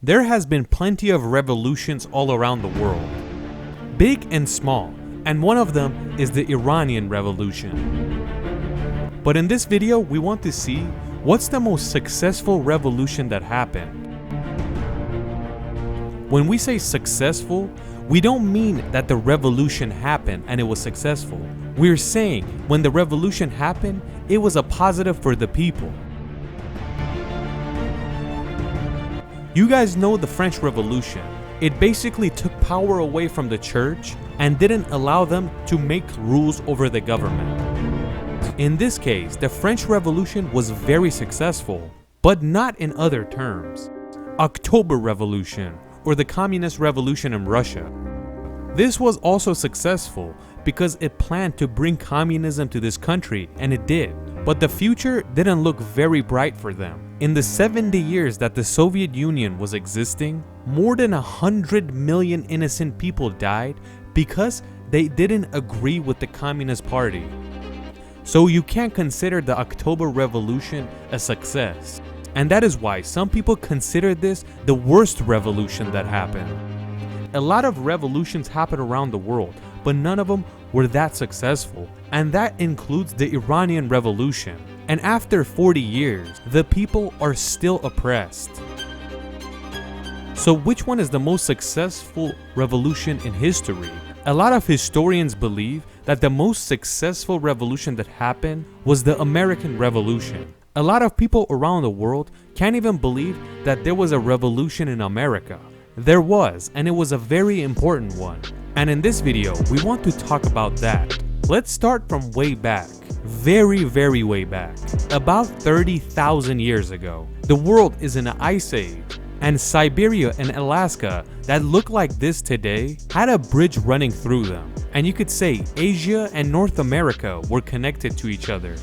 There has been plenty of revolutions all around the world, big and small, and one of them is the Iranian Revolution. But in this video, we want to see what's the most successful revolution that happened. When we say successful, we don't mean that the revolution happened and it was successful. We're saying when the revolution happened, it was a positive for the people. You guys know the French Revolution. It basically took power away from the church and didn't allow them to make rules over the government. In this case, the French Revolution was very successful, but not in other terms. October Revolution, or the Communist Revolution in Russia. This was also successful because it planned to bring communism to this country, and it did. But the future didn't look very bright for them. In the 70 years that the Soviet Union was existing, more than 100 million innocent people died because they didn't agree with the Communist Party. So you can't consider the October Revolution a success. And that is why some people consider this the worst revolution that happened. A lot of revolutions happened around the world, but none of them were that successful, and that includes the Iranian Revolution. And after 40 years, the people are still oppressed. So which one is the most successful revolution in history? A lot of historians believe that the most successful revolution that happened was the American Revolution. A lot of people around the world can't even believe that there was a revolution in America. There was, and it was a very important one. And in this video, we want to talk about that. Let's start from way back. Very way back. About 30,000 years ago. The world is in an ice age. And Siberia and Alaska that look like this today had a bridge running through them. And you could say Asia and North America were connected to each other.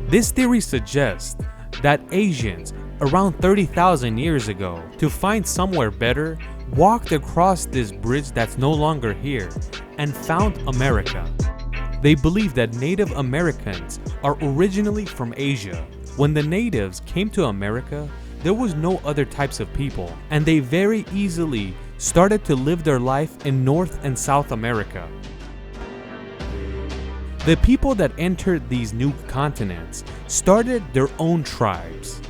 This theory suggests that Asians around 30,000 years ago, to find somewhere better, walked across this bridge that's no longer here and found America. They believe that Native Americans are originally from Asia. When the natives came to America, there was no other types of people, and they very easily started to live their life in North and South America. The people that entered these new continents started their own tribes.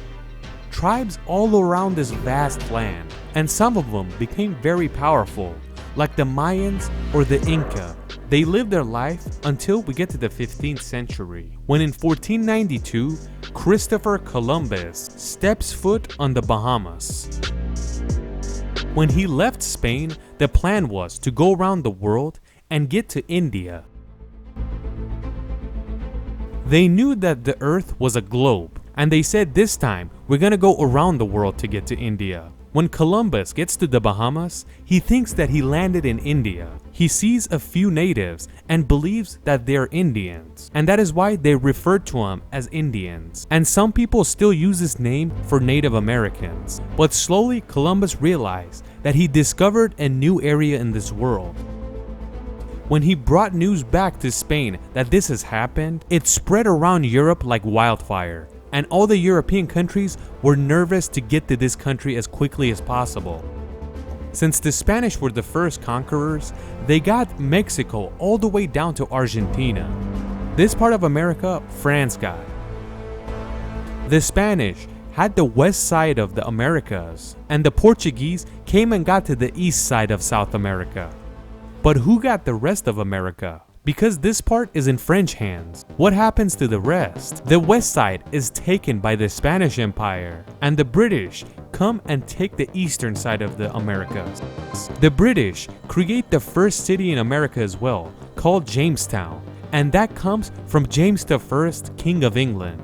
Tribes all around this vast land, and some of them became very powerful, like the Mayans or the Inca. They lived their life until we get to the 15th century, when in 1492, Christopher Columbus steps foot on the Bahamas. When he left Spain, the plan was to go around the world and get to India. They knew that the Earth was a globe, and they said this time, we're gonna go around the world to get to India. When Columbus gets to the Bahamas, he thinks that he landed in India. He sees a few natives and believes that they're Indians, and that is why they referred to them as Indians. And some people still use this name for Native Americans. But slowly, Columbus realized that he discovered a new area in this world. When he brought news back to Spain that this has happened, it spread around Europe like wildfire. And all the European countries were nervous to get to this country as quickly as possible. Since the Spanish were the first conquerors, they got Mexico all the way down to Argentina. This part of America, France got. The Spanish had the west side of the Americas, and the Portuguese came and got to the east side of South America. But who got the rest of America? Because this part is in French hands, what happens to the rest? The west side is taken by the Spanish Empire, and the British come and take the eastern side of the Americas. The British create the first city in America as well, called Jamestown, and that comes from James I, King of England.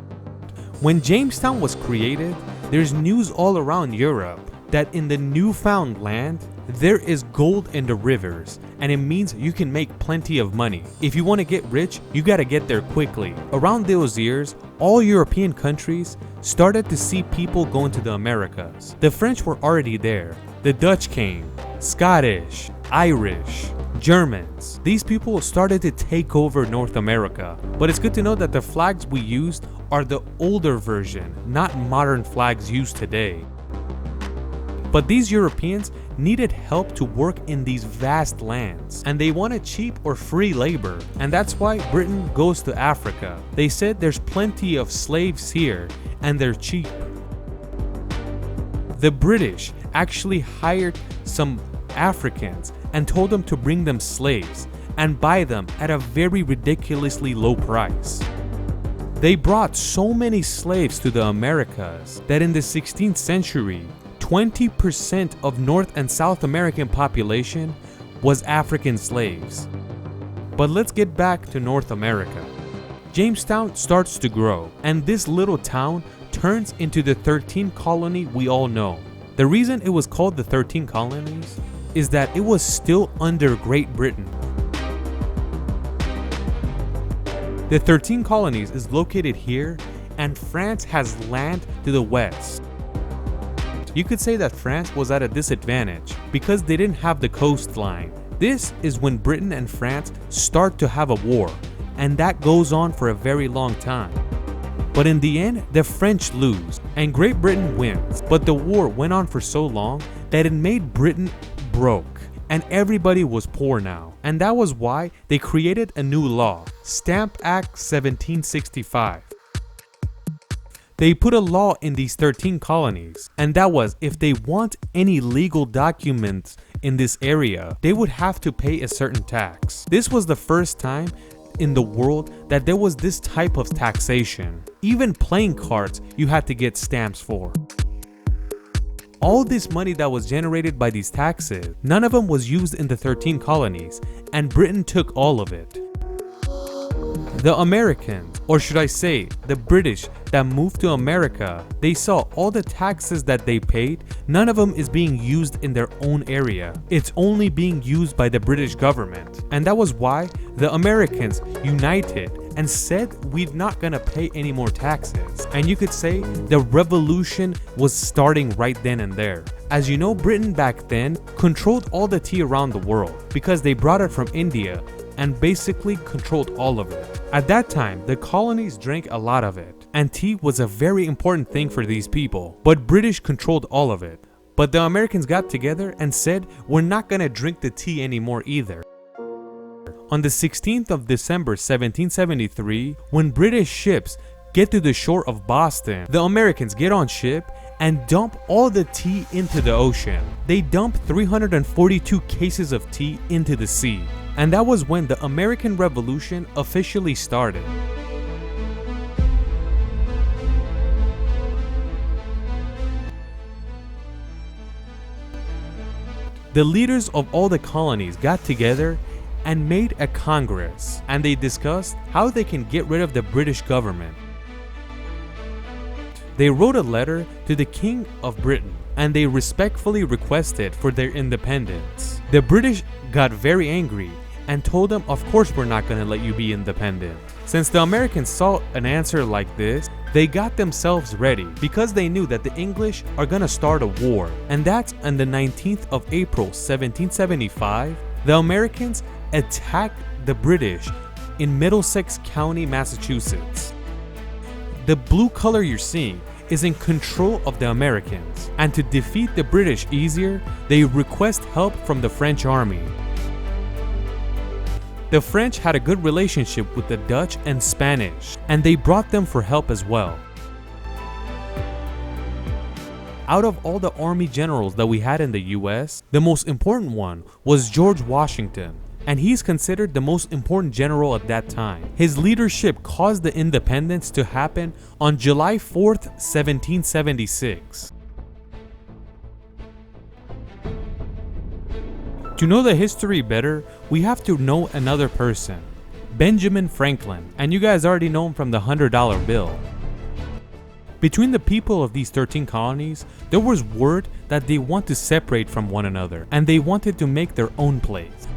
When Jamestown was created, there's news all around Europe that in the newfound land, there is gold in the rivers, and it means you can make plenty of money. If you want to get rich, you gotta get there quickly. Around those years, all European countries started to see people going to the Americas. The French were already there. The Dutch came, Scottish, Irish, Germans. These people started to take over North America. But it's good to know that the flags we used are the older version, not modern flags used today. But these Europeans needed help to work in these vast lands, and they wanted cheap or free labor, and that's why Britain goes to Africa. They said there's plenty of slaves here, and they're cheap. The British actually hired some Africans and told them to bring them slaves and buy them at a very ridiculously low price. They brought so many slaves to the Americas that in the 16th century, 20% of North and South American population was African slaves. But let's get back to North America. Jamestown starts to grow, and this little town turns into the 13th colony we all know. The reason it was called the 13 colonies is that it was still under Great Britain. The 13 colonies is located here, and France has land to the west. You could say that France was at a disadvantage because they didn't have the coastline. This is when Britain and France start to have a war, and that goes on for a very long time. But in the end, the French lose, and Great Britain wins. But the war went on for so long that it made Britain broke, and everybody was poor now. And that was why they created a new law, Stamp Act 1765. They put a law in these 13 colonies, and that was if they want any legal documents in this area, they would have to pay a certain tax. This was the first time in the world that there was this type of taxation. Even playing cards you had to get stamps for. All this money that was generated by these taxes, none of them was used in the 13 colonies, and Britain took all of it. The Americans, or should I say, the British that moved to America, they saw all the taxes that they paid, none of them is being used in their own area. It's only being used by the British government. And that was why the Americans united and said we're not gonna pay any more taxes. And you could say the revolution was starting right then and there. As you know, Britain back then controlled all the tea around the world because they brought it from India and basically controlled all of it. At that time, the colonies drank a lot of it, and tea was a very important thing for these people, but British controlled all of it. But the Americans got together and said, we're not gonna drink the tea anymore either. On the 16th of December 1773, when British ships get to the shore of Boston, the Americans get on ship and dump all the tea into the ocean. They dumped 342 cases of tea into the sea. And that was when the American Revolution officially started. The leaders of all the colonies got together and made a congress, and they discussed how they can get rid of the British government. They wrote a letter to the King of Britain, and they respectfully requested for their independence. The British got very angry and told them, of course we're not going to let you be independent. Since the Americans saw an answer like this, they got themselves ready because they knew that the English are going to start a war. And that's on the 19th of April 1775, the Americans attacked the British in Middlesex County, Massachusetts. The blue color you're seeing is in control of the Americans, and to defeat the British easier, they request help from the French army. The French had a good relationship with the Dutch and Spanish, and they brought them for help as well. Out of all the army generals that we had in the US, the most important one was George Washington, and he's considered the most important general at that time. His leadership caused the independence to happen on July 4th, 1776. To know the history better, we have to know another person, Benjamin Franklin, and you guys already know him from the $100 bill. Between the people of these 13 colonies, there was word that they want to separate from one another, and they wanted to make their own place.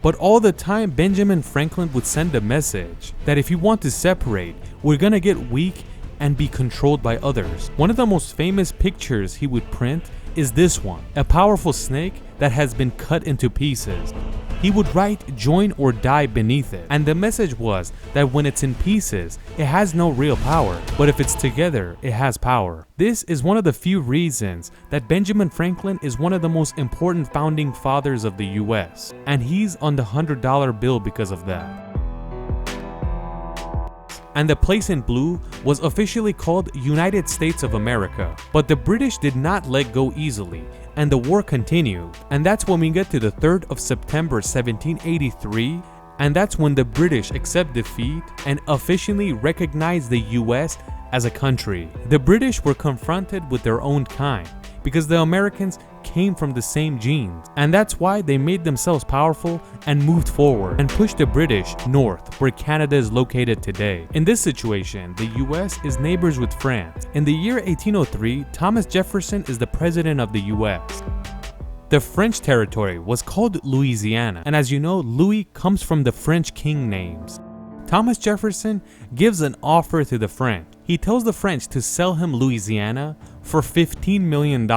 But all the time, Benjamin Franklin would send a message that if you want to separate, we're gonna get weak and be controlled by others. One of the most famous pictures he would print is this one, a powerful snake that has been cut into pieces. He would write "join or die" beneath it, and the message was that when it's in pieces, it has no real power, but if it's together, it has power. This is one of the few reasons that Benjamin Franklin is one of the most important founding fathers of the US, and he's on the $100 bill because of that. And the place in blue was officially called United States of America. But the British did not let go easily, and the war continued. And that's when we get to the 3rd of September 1783, and that's when the British accept defeat and officially recognize the US as a country. The British were confronted with their own kind, because the Americans came from the same genes, and that's why they made themselves powerful and moved forward and pushed the British north, where Canada is located today. In this situation, the US is neighbors with France. In the year 1803, Thomas Jefferson is the president of the US. The French territory was called Louisiana, and as you know, Louis comes from the French king names. Thomas Jefferson gives an offer to the French. He tells the French to sell him Louisiana for $15 million.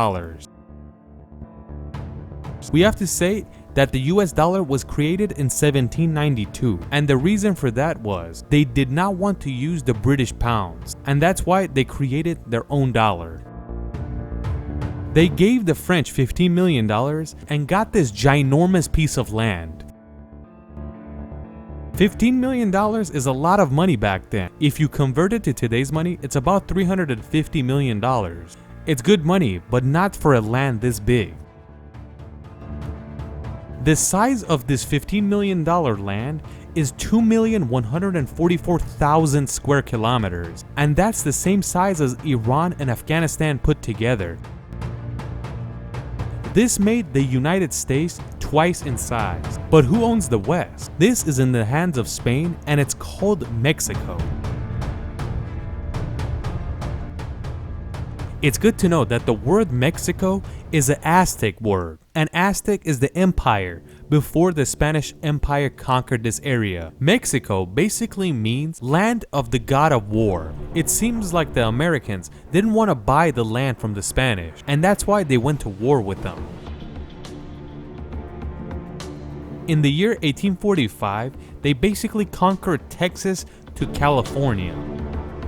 We have to say that the US dollar was created in 1792, and the reason for that was they did not want to use the British pounds, and that's why they created their own dollar. They gave the French $15 million and got this ginormous piece of land. $15 million is a lot of money back then. If you convert it to today's money, it's about $350 million. It's good money, but not for a land this big. The size of this $15 million land is 2,144,000 square kilometers, and that's the same size as Iran and Afghanistan put together. This made the United States twice in size. But who owns the West? This is in the hands of Spain, and it's called Mexico. It's good to know that the word Mexico is an Aztec word. And Aztec is the empire before the Spanish Empire conquered this area. Mexico basically means land of the god of war. It seems like the Americans didn't want to buy the land from the Spanish, and that's why they went to war with them. In the year 1845, they basically conquered Texas to California.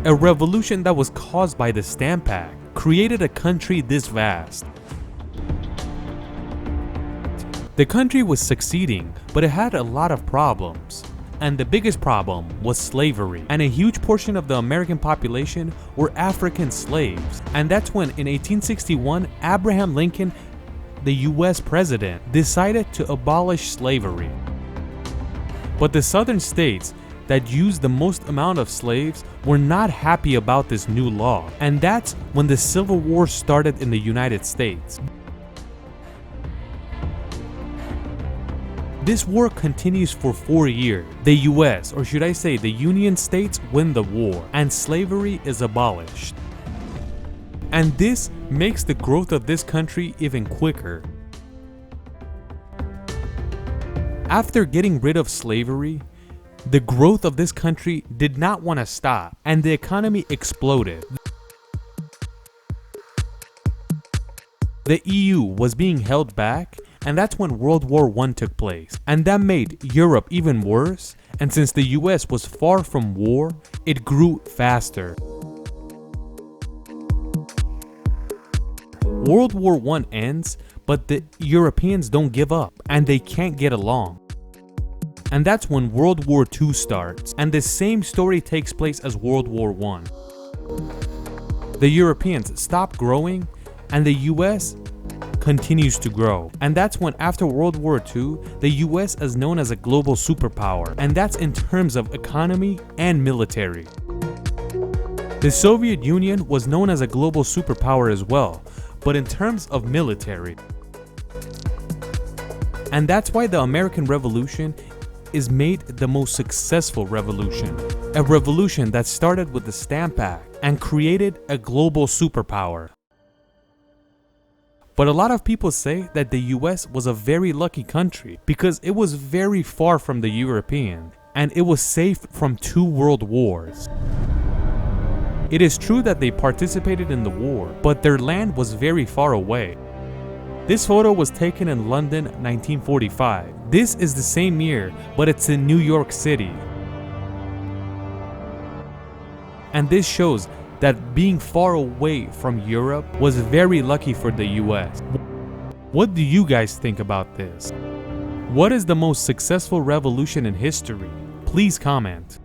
A revolution that was caused by the Stamp Act created a country this vast. The country was succeeding, but it had a lot of problems. And the biggest problem was slavery. And a huge portion of the American population were African slaves. And that's when in 1861, Abraham Lincoln, the US president, decided to abolish slavery. But the southern states that used the most amount of slaves were not happy about this new law. And that's when the Civil War started in the United States. This war continues for 4 years. The US, or should I say the Union States, win the war, and slavery is abolished. And this makes the growth of this country even quicker. After getting rid of slavery, the growth of this country did not want to stop, and the economy exploded. The EU was being held back, and that's when World War I took place. And that made Europe even worse, and since the US was far from war, it grew faster. World War I ends, but the Europeans don't give up, and they can't get along. And that's when World War II starts, and the same story takes place as World War I. The Europeans stop growing, and the US continues to grow. And that's when after World War II, the US is known as a global superpower, and that's in terms of economy and military. The Soviet Union was known as a global superpower as well, but in terms of military. And that's why the American Revolution is made the most successful revolution. A revolution that started with the Stamp Act and created a global superpower. But a lot of people say that the US was a very lucky country because it was very far from the Europeans and it was safe from 2 world wars. It is true that they participated in the war, but their land was very far away. This photo was taken in London, 1945. This is the same year, but it's in New York City. And this shows that being far away from Europe was very lucky for the US. What do you guys think about this? What is the most successful revolution in history? Please comment.